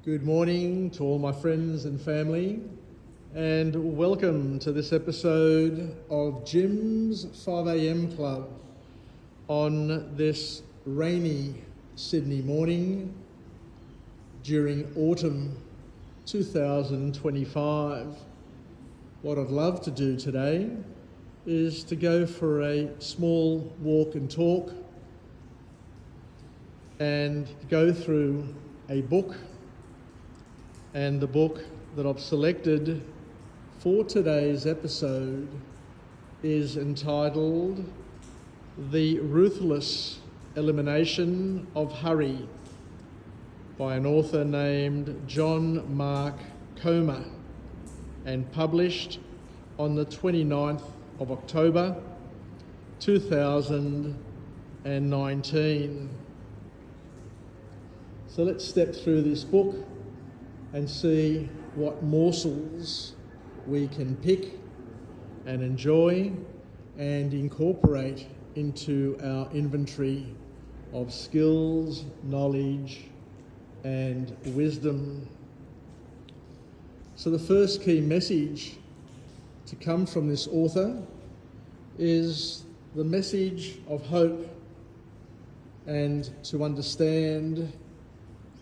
Good morning to all my friends and family, and welcome to this episode of Jim's 5am Club on this rainy Sydney morning during autumn 2025. What I'd love to do today is to go for a small walk and talk and go through a book. And the book that I've selected for today's episode is entitled The Ruthless Elimination of Hurry by an author named John Mark Comer and published on the 29th of October 2019. So let's step through this book and see what morsels we can pick and enjoy and incorporate into our inventory of skills, knowledge, and wisdom. So the first key message to come from this author is the message of hope, and to understand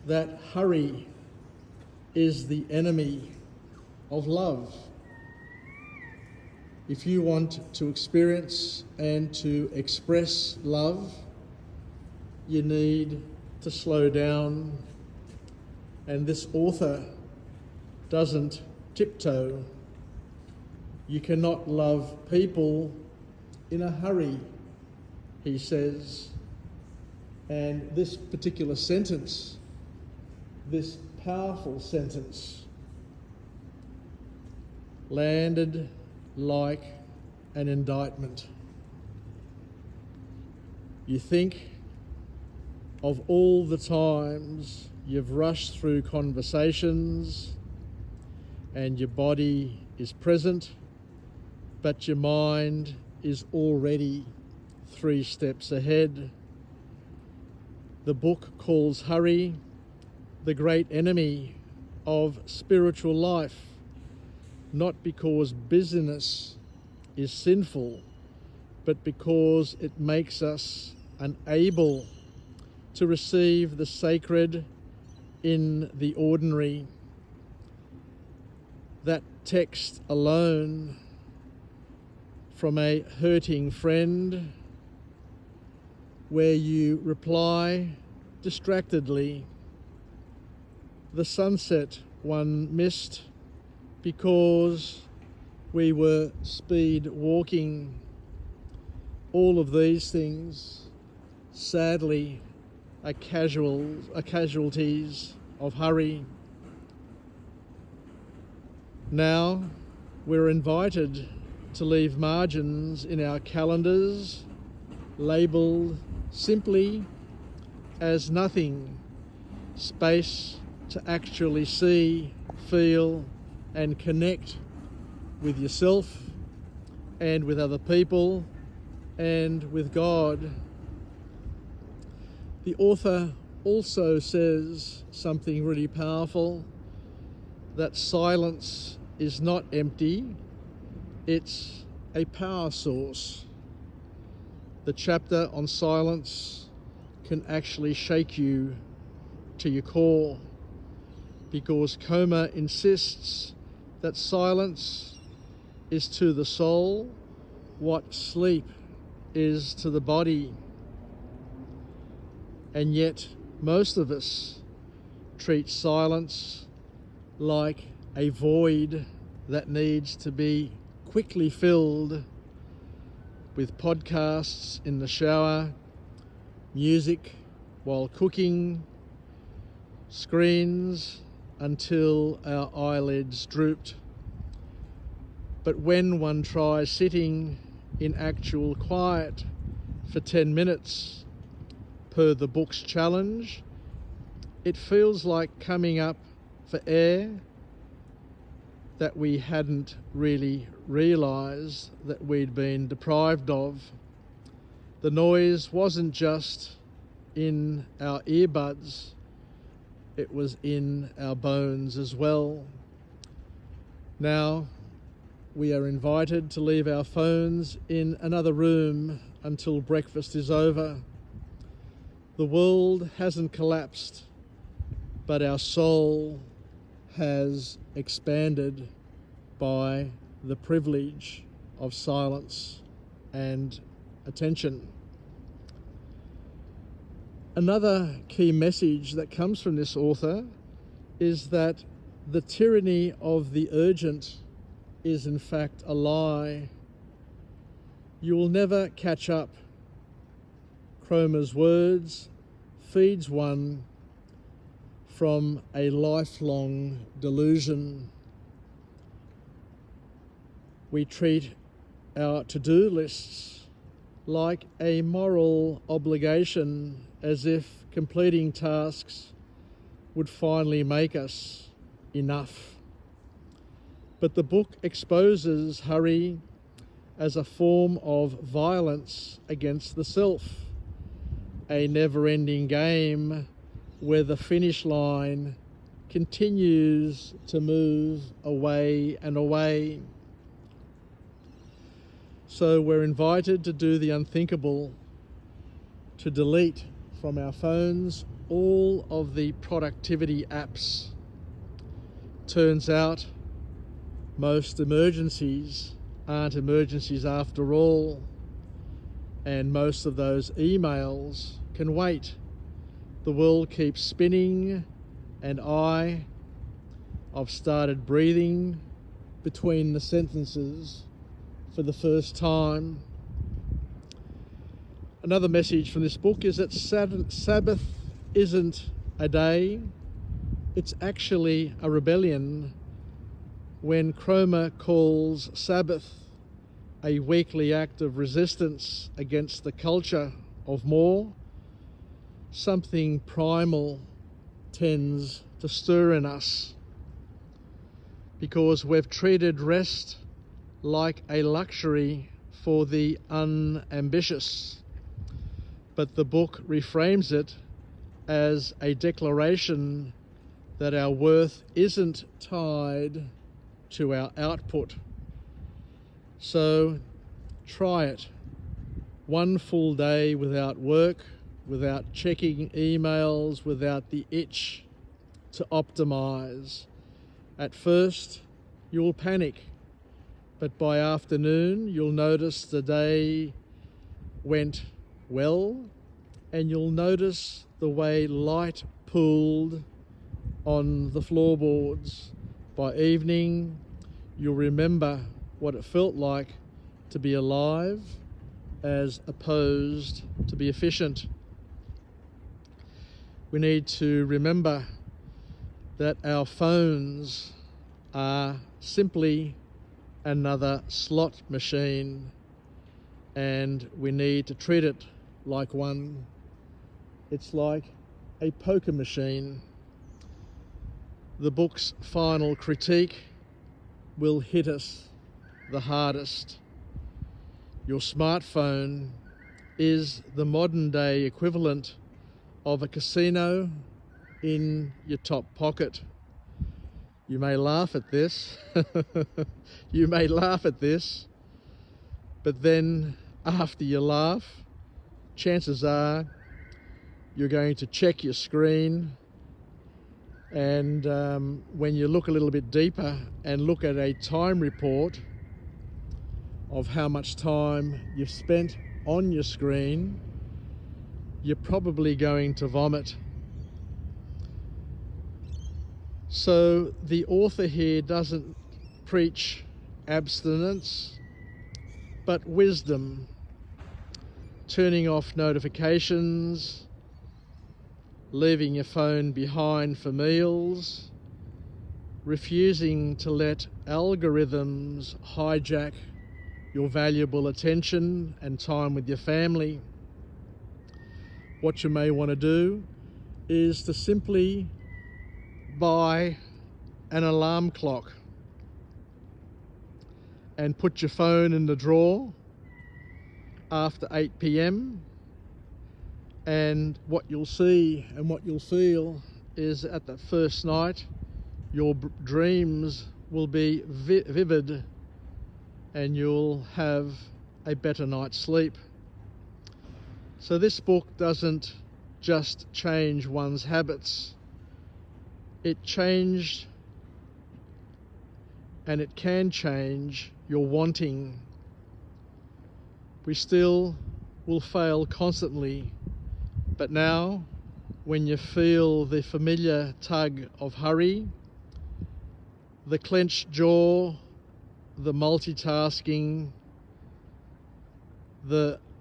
that hurry is the enemy of love. If you want to experience and to express love, you need to slow down. And this author doesn't tiptoe. You cannot love people in a hurry, he says. And this particular sentence, this powerful sentence, landed like an indictment. You think of all the times you've rushed through conversations and your body is present, but your mind is already 3 steps ahead. The book calls hurry the great enemy of spiritual life, not because busyness is sinful, but because it makes us unable to receive the sacred in the ordinary. That text alone from a hurting friend, where you reply distractedly, "The sunset one missed because we were speed walking." All of these things, sadly, are casualties of hurry. Now we're invited to leave margins in our calendars labelled simply as nothing, space to actually see, feel, and connect with yourself and with other people and with God. The author also says something really powerful, that silence is not empty, it's a power source. The chapter on silence can actually shake you to your core, because Comer insists that silence is to the soul what sleep is to the body. And yet most of us treat silence like a void that needs to be quickly filled with podcasts in the shower, music while cooking, screens until our eyelids drooped. But when one tries sitting in actual quiet for 10 minutes per the book's challenge, it feels like coming up for air that we hadn't really realised that we'd been deprived of. The noise wasn't just in our earbuds, it was in our bones as well. Now we are invited to leave our phones in another room until breakfast is over. The world hasn't collapsed, but our soul has expanded by the privilege of silence and attention. Another key message that comes from this author is that the tyranny of the urgent is in fact a lie. You will never catch up. Cromer's words feeds one from a lifelong delusion. We treat our to-do lists like a moral obligation, as if completing tasks would finally make us enough. But the book exposes hurry as a form of violence against the self, a never-ending game where the finish line continues to move away and away. So we're invited to do the unthinkable, to delete from our phones all of the productivity apps. Turns out most emergencies aren't emergencies after all, and most of those emails can wait. The world keeps spinning, and I've started breathing between the sentences for the first time. Another message from this book is that Sabbath isn't a day, it's actually a rebellion. When Cromer calls Sabbath a weekly act of resistance against the culture of more, something primal tends to stir in us, because we've treated rest like a luxury for the unambitious. But the book reframes it as a declaration that our worth isn't tied to our output. So try it. One full day without work, without checking emails, without the itch to optimize. At first, you'll panic, but by afternoon, you'll notice the day went well, and you'll notice the way light pooled on the floorboards. By evening, you'll remember what it felt like to be alive as opposed to be efficient. We need to remember that our phones are simply another slot machine, and we need to treat it like one. It's like a poker machine. The book's final critique will hit us the hardest. Your smartphone is the modern day equivalent of a casino in your top pocket. You may laugh at this, you may laugh at this, but then after you laugh, chances are you're going to check your screen, and when you look a little bit deeper and look at a time report of how much time you've spent on your screen, you're probably going to vomit. So the author here doesn't preach abstinence, but wisdom, turning off notifications, leaving your phone behind for meals, refusing to let algorithms hijack your valuable attention and time with your family. What you may want to do is to simply buy an alarm clock and put your phone in the drawer after 8 p.m, and what you'll see and what you'll feel is at the first night, your dreams will be vivid and you'll have a better night's sleep. So this book doesn't just change one's habits. It changed and it can change your wanting. We still will fail constantly, but now when you feel the familiar tug of hurry, the clenched jaw, the multitasking,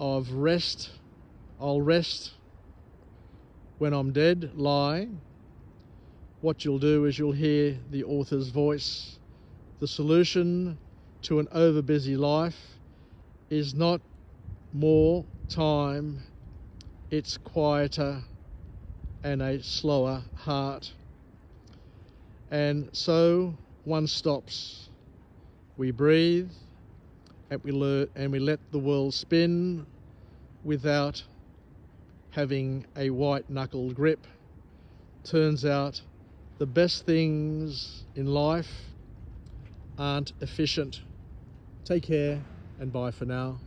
of rest, I'll rest when I'm dead, lie, what you'll do is you'll hear the author's voice. The solution to an overbusy life is not more time, it's quieter and a slower heart. And so one stops. We breathe and we let the world spin without having a white-knuckled grip. Turns out the best things in life aren't efficient. Take care and bye for now.